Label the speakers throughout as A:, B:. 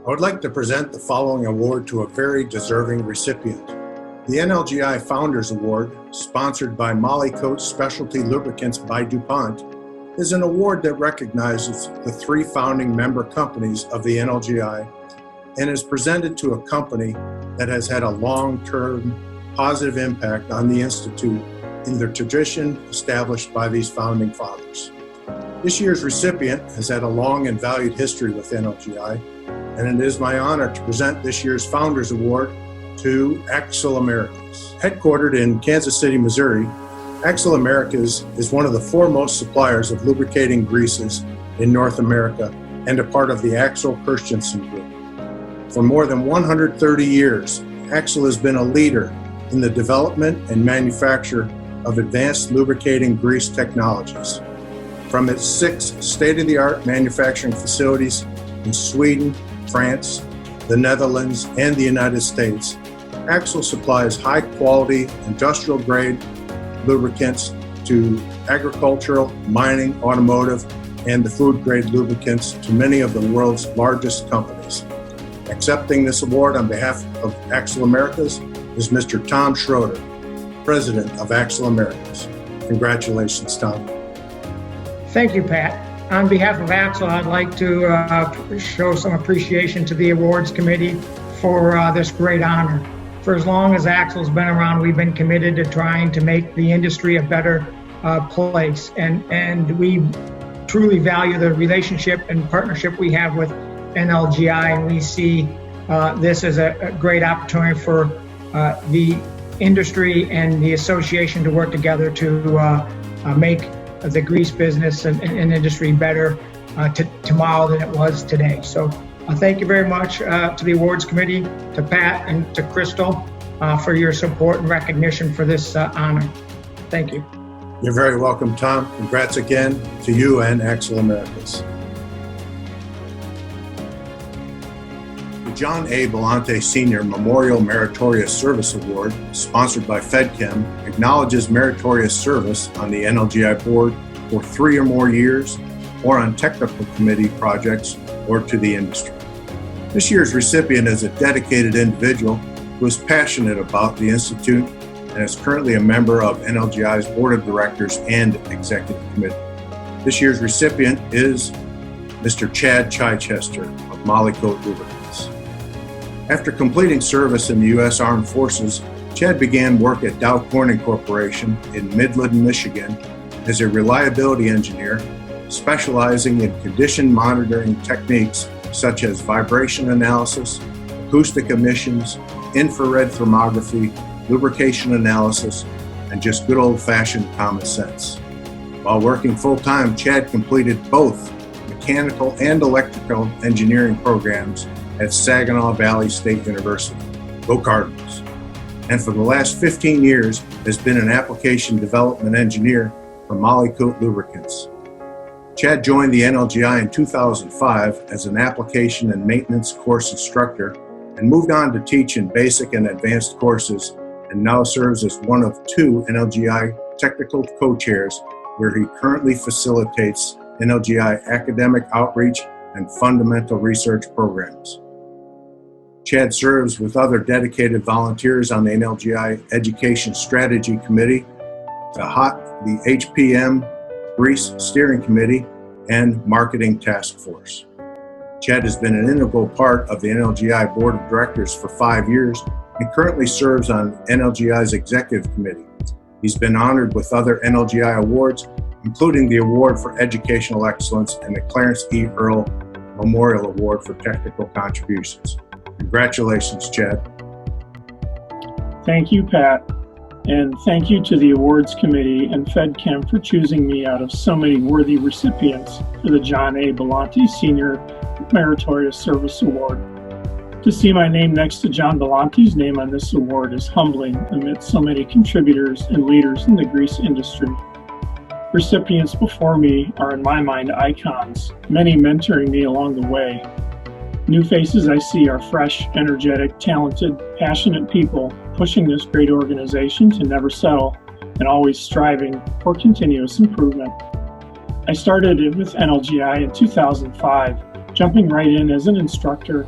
A: I would like to present the following award to a very deserving recipient. The NLGI Founders Award, sponsored by Molly Coats Specialty Lubricants by DuPont, is an award that recognizes the 3 founding member companies of the NLGI and is presented to a company that has had a long-term positive impact on the Institute in the tradition established by these founding fathers. This year's recipient has had a long and valued history with NLGI, and it is my honor to present this year's Founders Award to Axle Americas. Headquartered in Kansas City, Missouri, Axle Americas is one of the foremost suppliers of lubricating greases in North America and a part of the Axel Christensen Group. For more than 130 years, Axle has been a leader in the development and manufacture of advanced lubricating grease technologies. From its 6 state-of-the-art manufacturing facilities in Sweden, France, the Netherlands, and the United States, Axle supplies high-quality, industrial-grade lubricants to agricultural, mining, automotive, and the food-grade lubricants to many of the world's largest companies. Accepting this award on behalf of Axle Americas is Mr. Tom Schroeder, President of Axle Americas. Congratulations, Tom.
B: Thank you, Pat. On behalf of Axle, I'd like to show some appreciation to the awards committee for this great honor. For as long as Axle's been around, we've been committed to trying to make the industry a better place. And we truly value the relationship and partnership we have with NLGI, and we see this as a great opportunity for the industry and the association to work together to make the grease business and industry better tomorrow than it was today. So thank you very much to the awards committee, to Pat and to Crystal for your support and recognition for this honor. Thank you.
A: You're very welcome, Tom. Congrats again to you and Axle Americas. The John A. Bellante Sr. Memorial Meritorious Service Award, sponsored by FedChem, acknowledges meritorious service on the NLGI board for 3 or more years, or on technical committee projects, or to the industry. This year's recipient is a dedicated individual who is passionate about the Institute and is currently a member of NLGI's Board of Directors and Executive Committee. This year's recipient is Mr. Chad Chichester of Molly Coat Lubricants. After completing service in the U.S. Armed Forces, Chad began work at Dow Corning Corporation in Midland, Michigan as a reliability engineer, specializing in condition monitoring techniques such as vibration analysis, acoustic emissions, infrared thermography, lubrication analysis, and just good old-fashioned common sense. While working full-time, Chad completed both mechanical and electrical engineering programs at Saginaw Valley State University. Go Cardinals! And for the last 15 years has been an application development engineer for Molly Coat Lubricants. Chad joined the NLGI in 2005 as an application and maintenance course instructor and moved on to teach in basic and advanced courses, and now serves as one of 2 NLGI technical co-chairs where he currently facilitates NLGI academic outreach and fundamental research programs. Chad serves with other dedicated volunteers on the NLGI Education Strategy Committee, the HPM Grease Steering Committee, and Marketing Task Force. Chad has been an integral part of the NLGI Board of Directors for 5 years and currently serves on NLGI's Executive Committee. He's been honored with other NLGI awards, including the Award for Educational Excellence and the Clarence E. Earl Memorial Award for Technical Contributions. Congratulations, Chad.
C: Thank you, Pat. And thank you to the awards committee and FedChem for choosing me out of so many worthy recipients for the John A. Bellante Sr. Meritorious Service Award. To see my name next to John Bellante's name on this award is humbling amidst so many contributors and leaders in the grease industry. Recipients before me are, in my mind, icons, many mentoring me along the way. New faces I see are fresh, energetic, talented, passionate people pushing this great organization to never settle and always striving for continuous improvement. I started with NLGI in 2005, jumping right in as an instructor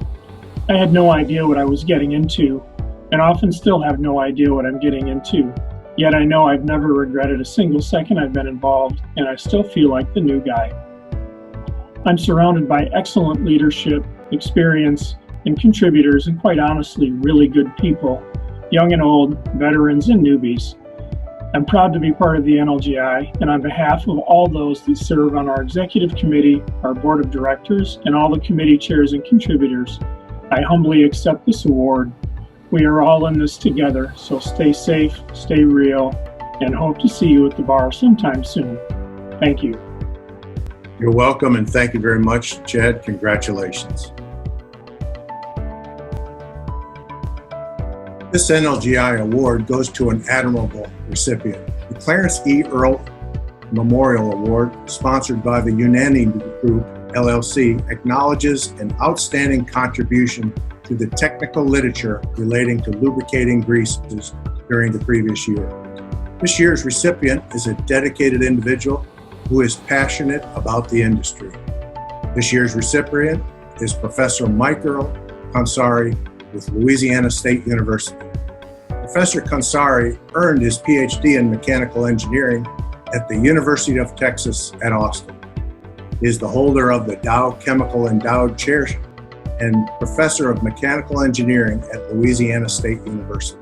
C: I had no idea what I was getting into, and often still have no idea what I'm getting into. Yet I know I've never regretted a single second I've been involved, and I still feel like the new guy. I'm surrounded by excellent leadership, experience, and contributors, and quite honestly, really good people, young and old, veterans and newbies. I'm proud to be part of the NLGI, and on behalf of all those that serve on our executive committee, our board of directors, and all the committee chairs and contributors, I humbly accept this award. We are all in this together, so stay safe, stay real, and hope to see you at the bar sometime soon. Thank you.
A: You're welcome, and thank you very much, Chad. Congratulations. This NLGI award goes to an admirable recipient. The Clarence E. Earl Memorial Award, sponsored by the Unani Group, LLC, acknowledges an outstanding contribution to the technical literature relating to lubricating greases during the previous year. This year's recipient is a dedicated individual who is passionate about the industry. This year's recipient is Professor Michael Consari with Louisiana State University. Professor Consari earned his PhD in mechanical engineering at the University of Texas at Austin. He is the holder of the Dow Chemical Endowed Chair and Professor of Mechanical Engineering at Louisiana State University.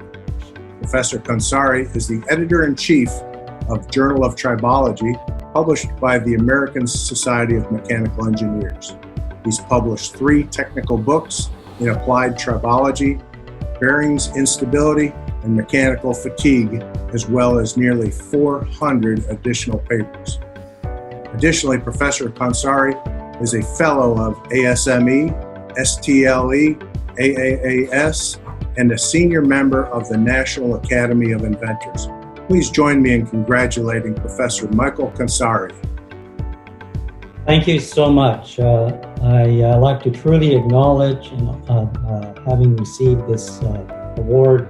A: Professor Consari is the editor-in-chief of Journal of Tribology, published by the American Society of Mechanical Engineers. He's published 3 technical books in applied tribology, bearings instability, and mechanical fatigue, as well as nearly 400 additional papers. Additionally, Professor Consari is a fellow of ASME, STLE, AAAS, and a senior member of the National Academy of Inventors. Please join me in congratulating Professor Michael Consari.
D: Thank you so much. I like to truly acknowledge having received this award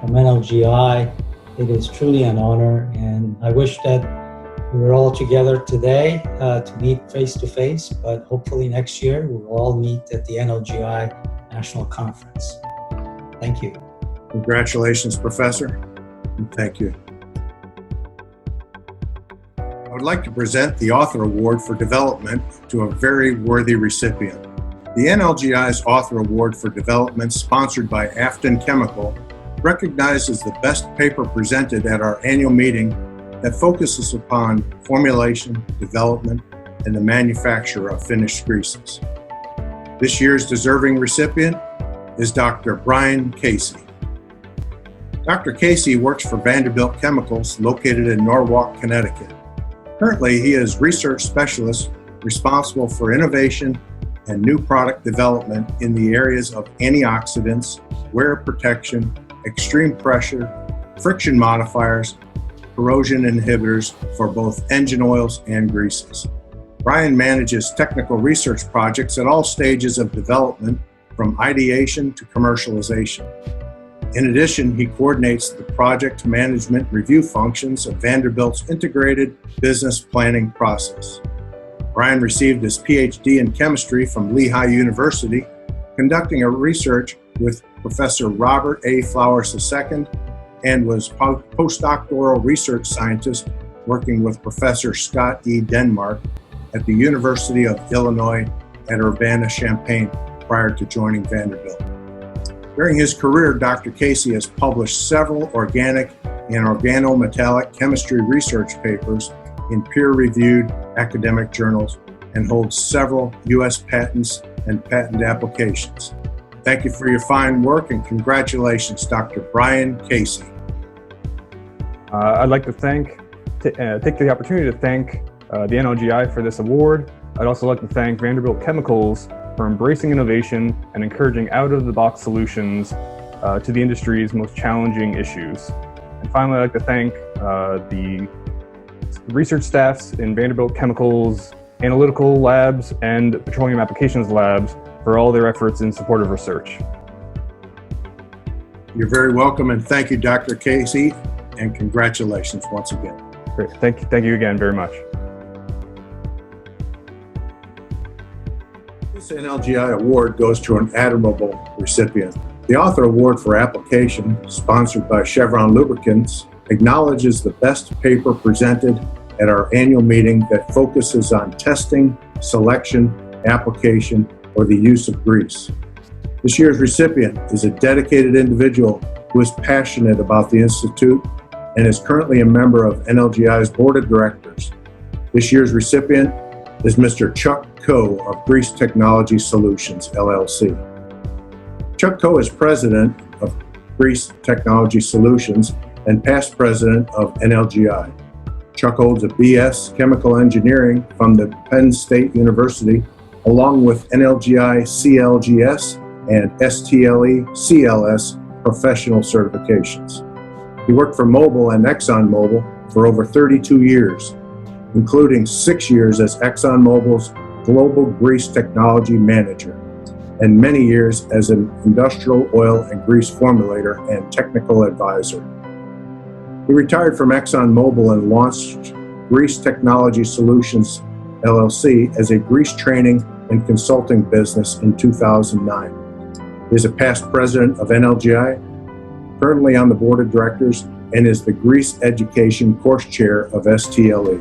D: from NLGI. It is truly an honor, and I wish that we were all together today to meet face to face, but hopefully next year we'll all meet at the NLGI National Conference. Thank you.
A: Congratulations, Professor, and thank you. I would like to present the Author Award for Development to a very worthy recipient. The NLGI's Author Award for Development, sponsored by Afton Chemical, recognizes the best paper presented at our annual meeting that focuses upon formulation, development, and the manufacture of finished greases. This year's deserving recipient is Dr. Brian Casey. Dr. Casey works for Vanderbilt Chemicals, located in Norwalk, Connecticut. Currently, he is research specialist responsible for innovation and new product development in the areas of antioxidants, wear protection, extreme pressure, friction modifiers, corrosion inhibitors for both engine oils and greases. Brian manages technical research projects at all stages of development, from ideation to commercialization. In addition, he coordinates the project management review functions of Vanderbilt's integrated business planning process. Brian received his PhD in chemistry from Lehigh University, conducting a research with Professor Robert A. Flowers II, and was postdoctoral research scientist working with Professor Scott E. Denmark at the University of Illinois at Urbana-Champaign prior to joining Vanderbilt. During his career, Dr. Casey has published several organic and organometallic chemistry research papers in peer-reviewed academic journals and holds several U.S. patents and patent applications. Thank you for your fine work, and congratulations, Dr. Brian Casey.
E: I'd like to take the opportunity to thank the NLGI for this award. I'd also like to thank Vanderbilt Chemicals for embracing innovation and encouraging out-of-the-box solutions to the industry's most challenging issues. And finally, I'd like to thank the research staffs in Vanderbilt Chemicals analytical labs and petroleum applications labs for all their efforts in support of research.
A: You're very welcome, and thank you, Dr. Casey, and congratulations once again.
E: Great. Thank you again very much.
A: This NLGI award goes to an admirable recipient. The Author Award for Application, sponsored by Chevron Lubricants, acknowledges the best paper presented at our annual meeting that focuses on testing, selection, application, or the use of grease. This year's recipient is a dedicated individual who is passionate about the Institute and is currently a member of NLGI's Board of Directors. This year's recipient is Mr. Chuck Coe of Grease Technology Solutions, LLC. Chuck Coe is president of Grease Technology Solutions and past president of NLGI. Chuck holds a BS Chemical Engineering from the Penn State University, along with NLGI CLGS and STLE CLS professional certifications. He worked for Mobil and ExxonMobil for over 32 years, including 6 years as ExxonMobil's Global Grease Technology Manager, and many years as an industrial oil and grease formulator and technical advisor. He retired from ExxonMobil and launched Grease Technology Solutions, LLC as a grease training and consulting business in 2009. He is a past president of NLGI, currently on the board of directors, and is the Grease Education Course Chair of STLE.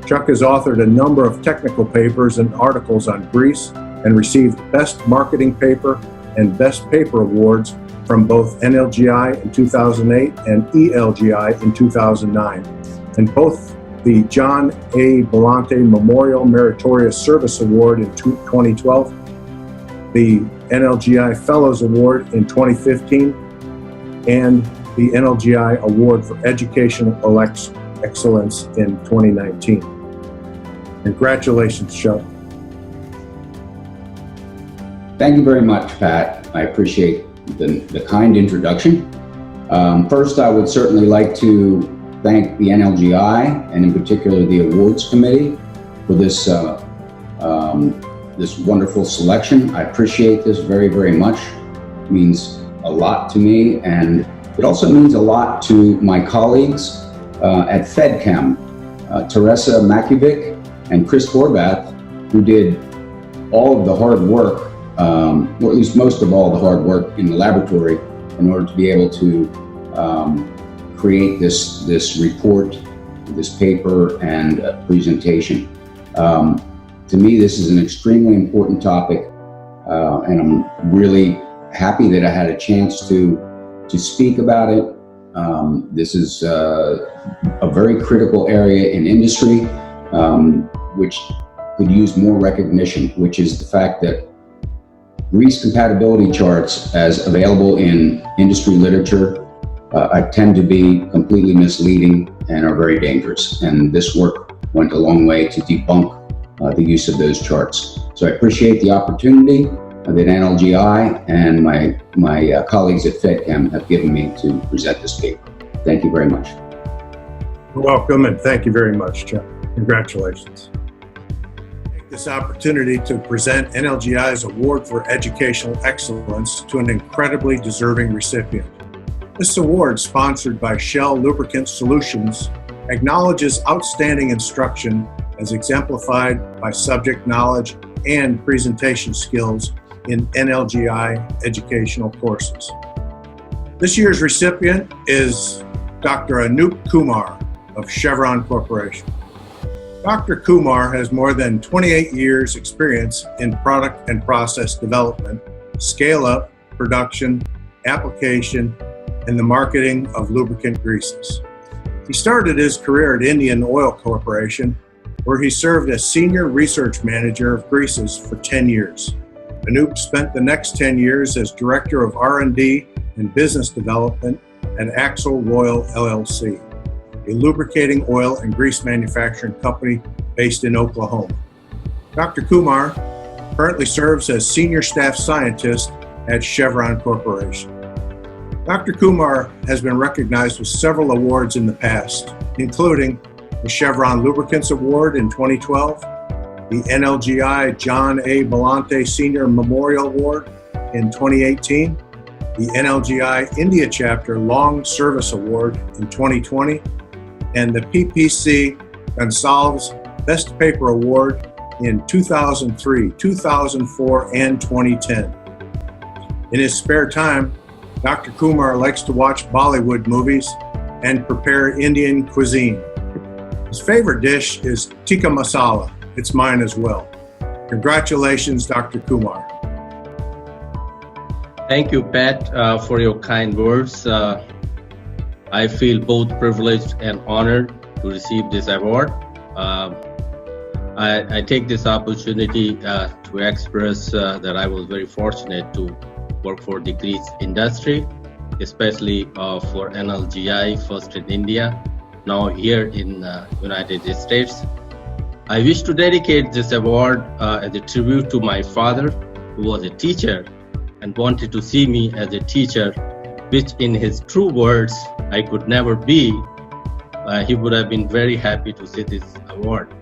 A: Chuck has authored a number of technical papers and articles on grease and received Best Marketing Paper and Best Paper Awards from both NLGI in 2008 and ELGI in 2009, and both the John A. Bellante Memorial Meritorious Service Award in 2012, the NLGI Fellows Award in 2015, and the NLGI Award for Educational Excellence in 2019. Congratulations, Chuck.
F: Thank you very much, Pat. I appreciate the kind introduction. First, I would certainly like to thank the NLGI, and in particular the awards committee, for this this wonderful selection. I appreciate this very, very much. It means a lot to me, and it also means a lot to my colleagues at FedChem, Teresa Makubic and Chris Horvath, who did all of the hard work, or at least most of all the hard work in the laboratory in order to be able to create this report, this paper, and presentation. To me, this is an extremely important topic, and I'm really happy that I had a chance to speak about it. This is a very critical area in industry, which could use more recognition, which is the fact that grease compatibility charts, as available in industry literature, tend to be completely misleading and are very dangerous. And this work went a long way to debunk the use of those charts. So I appreciate the opportunity that NLGI and my colleagues at FedChem have given me to present this paper. Thank you very much.
A: You're welcome, and thank you very much, Chuck. Congratulations. Take this opportunity to present NLGI's Award for Educational Excellence to an incredibly deserving recipient. This award, sponsored by Shell Lubricant Solutions, acknowledges outstanding instruction as exemplified by subject knowledge and presentation skills in NLGI educational courses. This year's recipient is Dr. Anup Kumar of Chevron Corporation. Dr. Kumar has more than 28 years experience in product and process development, scale-up, production, application, and the marketing of lubricant greases. He started his career at Indian Oil Corporation, where he served as Senior Research Manager of Greases for 10 years. Anup spent the next 10 years as Director of R&D and Business Development at Axle Royal LLC, a lubricating oil and grease manufacturing company based in Oklahoma. Dr. Kumar currently serves as Senior Staff Scientist at Chevron Corporation. Dr. Kumar has been recognized with several awards in the past, including the Chevron Lubricants Award in 2012, the NLGI John A. Bellante Senior Memorial Award in 2018, the NLGI India Chapter Long Service Award in 2020, and the PPC Gonsalves Best Paper Award in 2003, 2004, and 2010. In his spare time, Dr. Kumar likes to watch Bollywood movies and prepare Indian cuisine. His favorite dish is tikka masala. It's mine as well. Congratulations, Dr. Kumar.
G: Thank you, Pat, for your kind words. I feel both privileged and honored to receive this award. I take this opportunity to express that I was very fortunate to work for the grease industry, especially for NLGI, first in India, now here in United States. I wish to dedicate this award as a tribute to my father, who was a teacher and wanted to see me as a teacher, which in his true words, I could never be. He would have been very happy to see this award.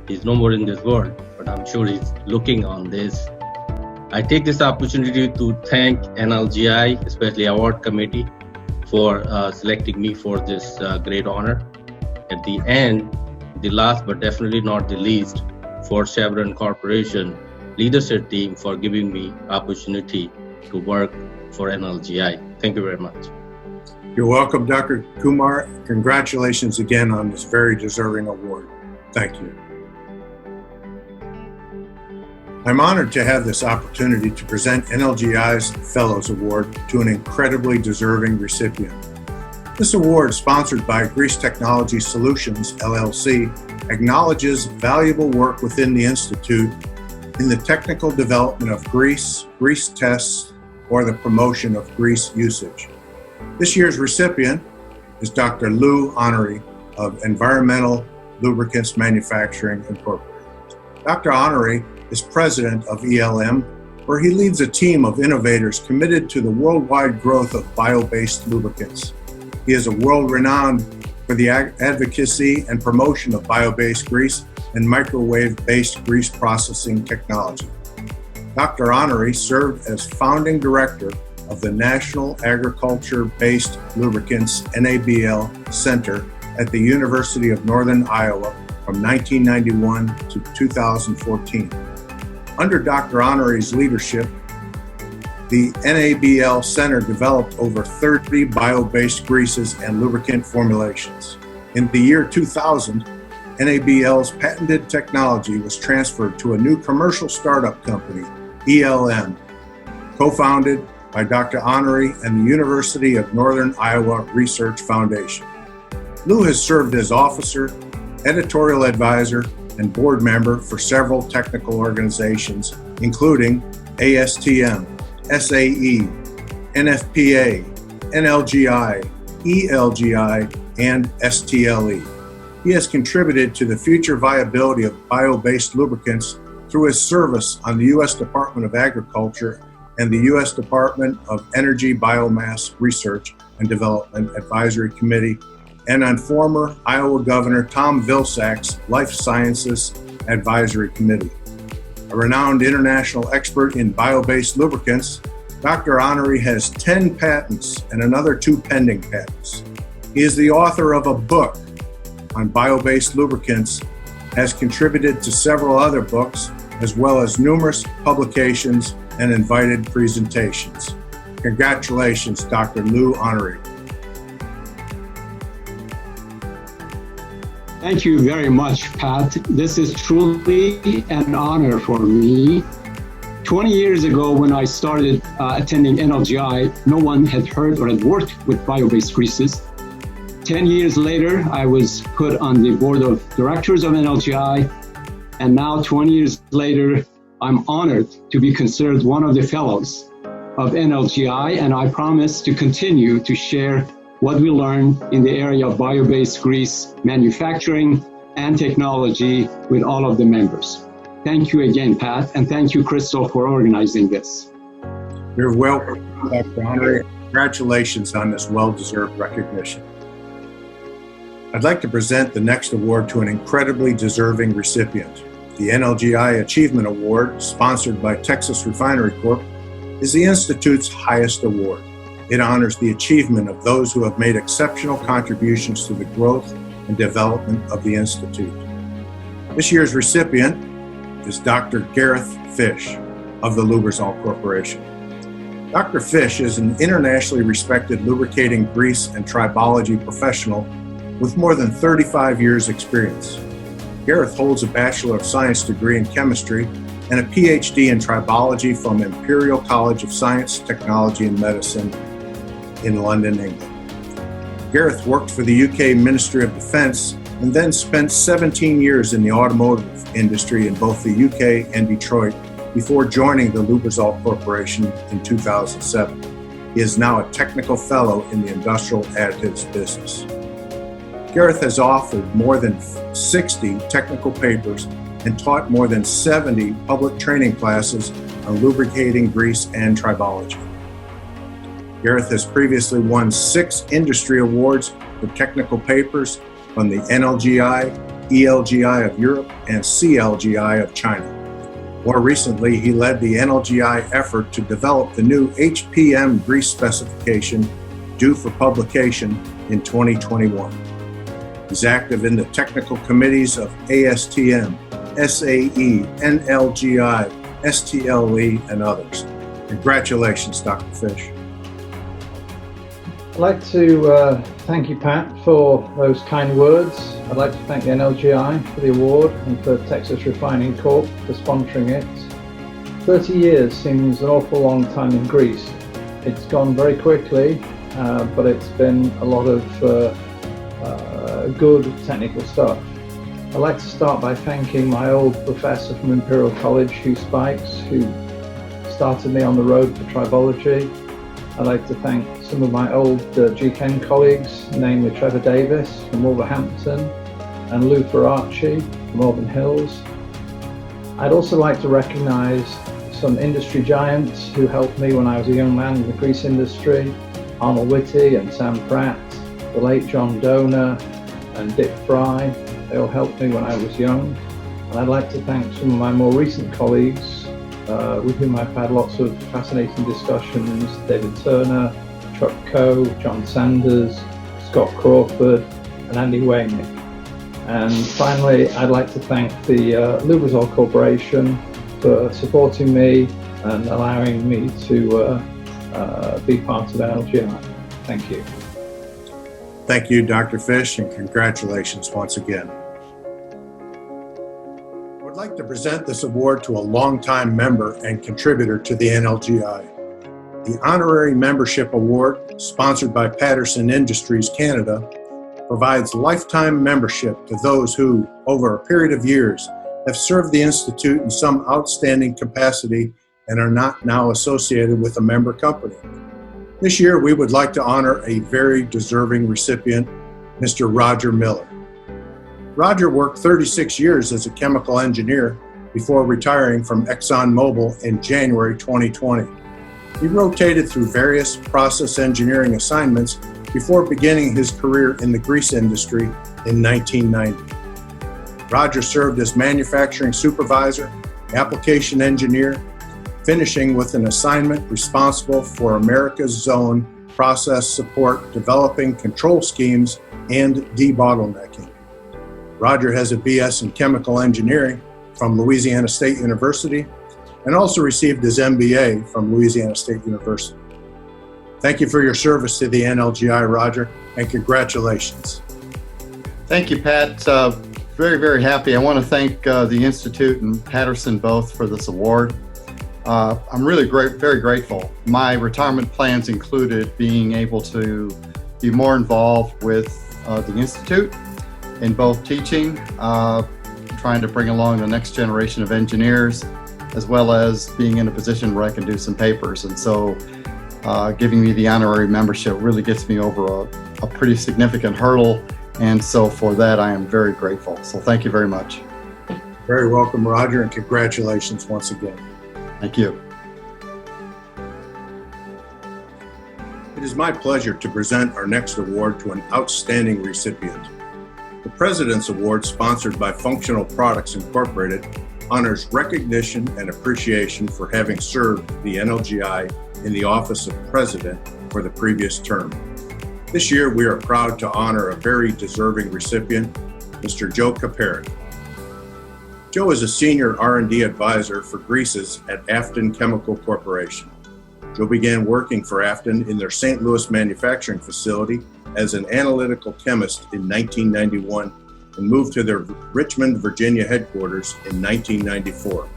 G: He's no more in this world, but I'm sure he's looking on this. I take this opportunity to thank NLGI, especially award committee, for selecting me for this great honor. At the end, the last but definitely not the least, for Chevron Corporation leadership team for giving me opportunity to work for NLGI. Thank you very much.
A: You're welcome, Dr. Kumar. Congratulations again on this very deserving award. Thank you. I'm honored to have this opportunity to present NLGI's Fellows Award to an incredibly deserving recipient. This award, sponsored by Grease Technology Solutions, LLC, acknowledges valuable work within the Institute in the technical development of grease, grease tests, or the promotion of grease usage. This year's recipient is Dr. Lou Honorary of Environmental Lubricants Manufacturing Incorporated. Dr. Honorary is president of ELM, where he leads a team of innovators committed to the worldwide growth of bio-based lubricants. He is a world-renowned for the advocacy and promotion of bio-based grease and microwave-based grease processing technology. Dr. Honorary served as founding director of the National Agriculture-Based Lubricants NABL Center at the University of Northern Iowa from 1991 to 2014. Under Dr. Honorary's leadership, the NABL Center developed over 30 bio-based greases and lubricant formulations. In the year 2000, NABL's patented technology was transferred to a new commercial startup company, ELM, co-founded by Dr. Honorary and the University of Northern Iowa Research Foundation. Lou has served as officer, editorial advisor, and board member for several technical organizations, including ASTM, SAE, NFPA, NLGI, ELGI, and STLE. He has contributed to the future viability of bio-based lubricants through his service on the U.S. Department of Agriculture and the U.S. Department of Energy Biomass Research and Development Advisory Committee, and on former Iowa Governor Tom Vilsack's Life Sciences Advisory Committee. A renowned international expert in bio-based lubricants, Dr. Honorary has 10 patents and another 2 pending patents. He is the author of a book on bio-based lubricants, has contributed to several other books, as well as numerous publications and invited presentations. Congratulations, Dr. Lou Honorary.
H: Thank you very much, Pat. This is truly an honor for me. 20 years ago, when I started attending NLGI, no one had heard or had worked with bio-based greases. 10 years later, I was put on the board of directors of NLGI, and now 20 years later, I'm honored to be considered one of the fellows of NLGI, and I promise to continue to share what we learn in the area of bio-based grease manufacturing and technology with all of the members. Thank you again, Pat, and thank you, Crystal, for organizing this.
A: You're welcome, Dr. Honorary. Congratulations on this well-deserved recognition. I'd like to present the next award to an incredibly deserving recipient. The NLGI Achievement Award, sponsored by Texas Refinery Corp., is the Institute's highest award. It honors the achievement of those who have made exceptional contributions to the growth and development of the Institute. This year's recipient is Dr. Gareth Fish of the Lubrizol Corporation. Dr. Fish is an internationally respected lubricating grease and tribology professional with more than 35 years experience. Gareth holds a Bachelor of Science degree in chemistry and a PhD in tribology from Imperial College of Science, Technology and Medicine in London, England. Gareth worked for the UK Ministry of Defence and then spent 17 years in the automotive industry in both the UK and Detroit before joining the Lubrizol Corporation in 2007. He is now a technical fellow in the industrial additives business. Gareth has authored more than 60 technical papers and taught more than 70 public training classes on lubricating grease and tribology. Gareth has previously won 6 industry awards for technical papers from the NLGI, ELGI of Europe, and CLGI of China. More recently, he led the NLGI effort to develop the new HPM grease specification due for publication in 2021. He's active in the technical committees of ASTM, SAE, NLGI, STLE, and others. Congratulations, Dr. Fish.
I: I'd like to thank you, Pat, for those kind words. I'd like to thank the NLGI for the award and for Texas Refining Corp for sponsoring it. 30 years seems an awful long time in grease. It's gone very quickly, but it's been a lot of good technical stuff. I'd like to start by thanking my old professor from Imperial College, Hugh Spikes, who started me on the road for tribology. I'd like to thank some of my old GChem colleagues, namely Trevor Davis from Wolverhampton and Lou Ferracci from Auburn Hills. I'd also like to recognize some industry giants who helped me when I was a young man in the grease industry, Arnold Whitty and Sam Pratt, the late John Donor and Dick Fry. They all helped me when I was young. And I'd like to thank some of my more recent colleagues with whom I've had lots of fascinating discussions: David Turner, Chuck Coe, John Sanders, Scott Crawford, and Andy Waynick. And finally, I'd like to thank the Lubrizol Corporation for supporting me and allowing me to be part of NLGI. Thank you.
A: Thank you, Dr. Fish, and congratulations once again. I would like to present this award to a longtime member and contributor to the NLGI. The Honorary Membership Award, sponsored by Patterson Industries Canada, provides lifetime membership to those who, over a period of years, have served the Institute in some outstanding capacity and are not now associated with a member company. This year, we would like to honor a very deserving recipient, Mr. Roger Miller. Roger worked 36 years as a chemical engineer before retiring from ExxonMobil in January 2020. He rotated through various process engineering assignments before beginning his career in the grease industry in 1990. Roger served as manufacturing supervisor, application engineer, finishing with an assignment responsible for America's Zone process support, developing control schemes and debottlenecking. Roger has a BS in chemical engineering from Louisiana State University and also received his MBA from Louisiana State University. Thank you for your service to the NLGI, Roger, and congratulations.
J: Thank you, Pat. Very, very happy. I want to thank the Institute and Patterson both for this award. I'm really very grateful. My retirement plans included being able to be more involved with the Institute in both teaching, trying to bring along the next generation of engineers, as well as being in a position where I can do some papers. And so giving me the honorary membership really gets me over a pretty significant hurdle. And so for that, I am very grateful. So thank you very much.
A: Very welcome, Roger, and congratulations once again.
J: Thank you.
A: It is my pleasure to present our next award to an outstanding recipient. The President's Award, sponsored by Functional Products Incorporated, honors recognition and appreciation for having served the NLGI in the office of President for the previous term. This year, we are proud to honor a very deserving recipient, Mr. Joe Caperi. Joe is a senior R&D advisor for greases at Afton Chemical Corporation. Joe began working for Afton in their St. Louis manufacturing facility as an analytical chemist in 1991 and moved to their Richmond, Virginia headquarters in 1994.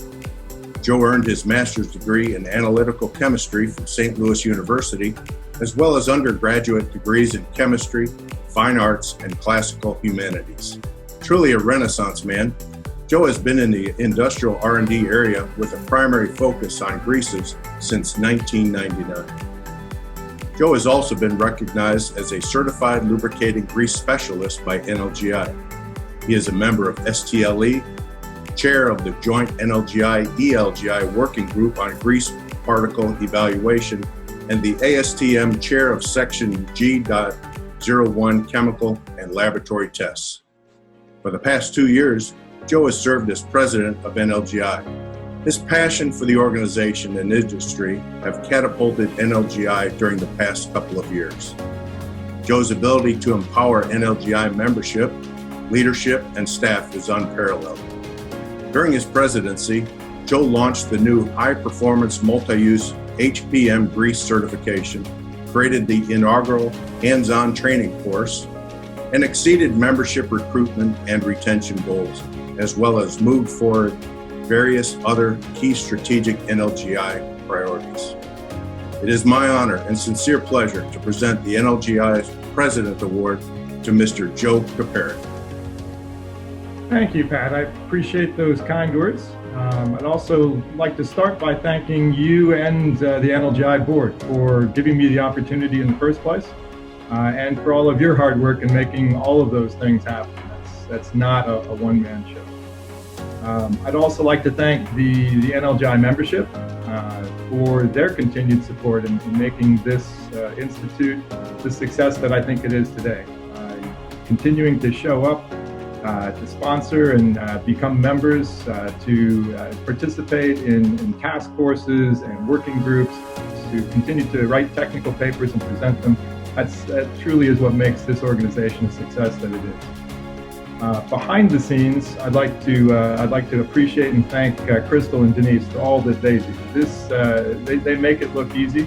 A: Joe earned his master's degree in analytical chemistry from St. Louis University, as well as undergraduate degrees in chemistry, fine arts, and classical humanities. Truly a Renaissance man, Joe has been in the industrial R&D area with a primary focus on greases since 1999. Joe has also been recognized as a certified lubricating grease specialist by NLGI. He is a member of STLE, chair of the joint NLGI-ELGI working group on grease particle evaluation, and the ASTM chair of section G.01 chemical and laboratory tests. For the past 2 years, Joe has served as president of NLGI. His passion for the organization and industry have catapulted NLGI during the past couple of years. Joe's ability to empower NLGI membership, leadership, and staff is unparalleled. During his presidency, Joe launched the new high-performance multi-use HPM grease certification, created the inaugural hands-on training course, and exceeded membership recruitment and retention goals, as well as moved forward various other key strategic NLGI priorities. It is my honor and sincere pleasure to present the NLGI's President Award to Mr. Joe Caperi.
K: Thank you, Pat. I appreciate those kind words. I'd also like to start by thanking you and the NLGI board for giving me the opportunity in the first place, and for all of your hard work in making all of those things happen. That's not a one-man show. I'd also like to thank the NLGI membership for their continued support in making this institute the success that I think it is today. Continuing to show up, to sponsor and become members, to participate in task forces and working groups, to continue to write technical papers and present them. That truly is what makes this organization a success that it is. Behind the scenes, I'd like to appreciate and thank Crystal and Denise for all that they do. They make it look easy,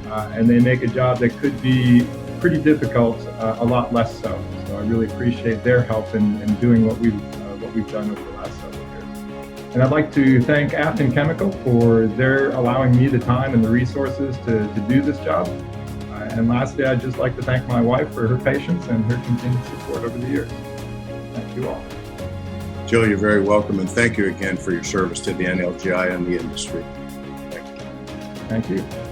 K: and they make a job that could be pretty difficult a lot less so. So I really appreciate their help in doing what we've done over the last several years. And I'd like to thank Afton Chemical for their allowing me the time and the resources to do this job. And lastly, I'd just like to thank my wife for her patience and her continued support over the years. Thank you all.
A: Joe, you're very welcome, and thank you again for your service to the NLGI and the industry. Thank you.
K: Thank you.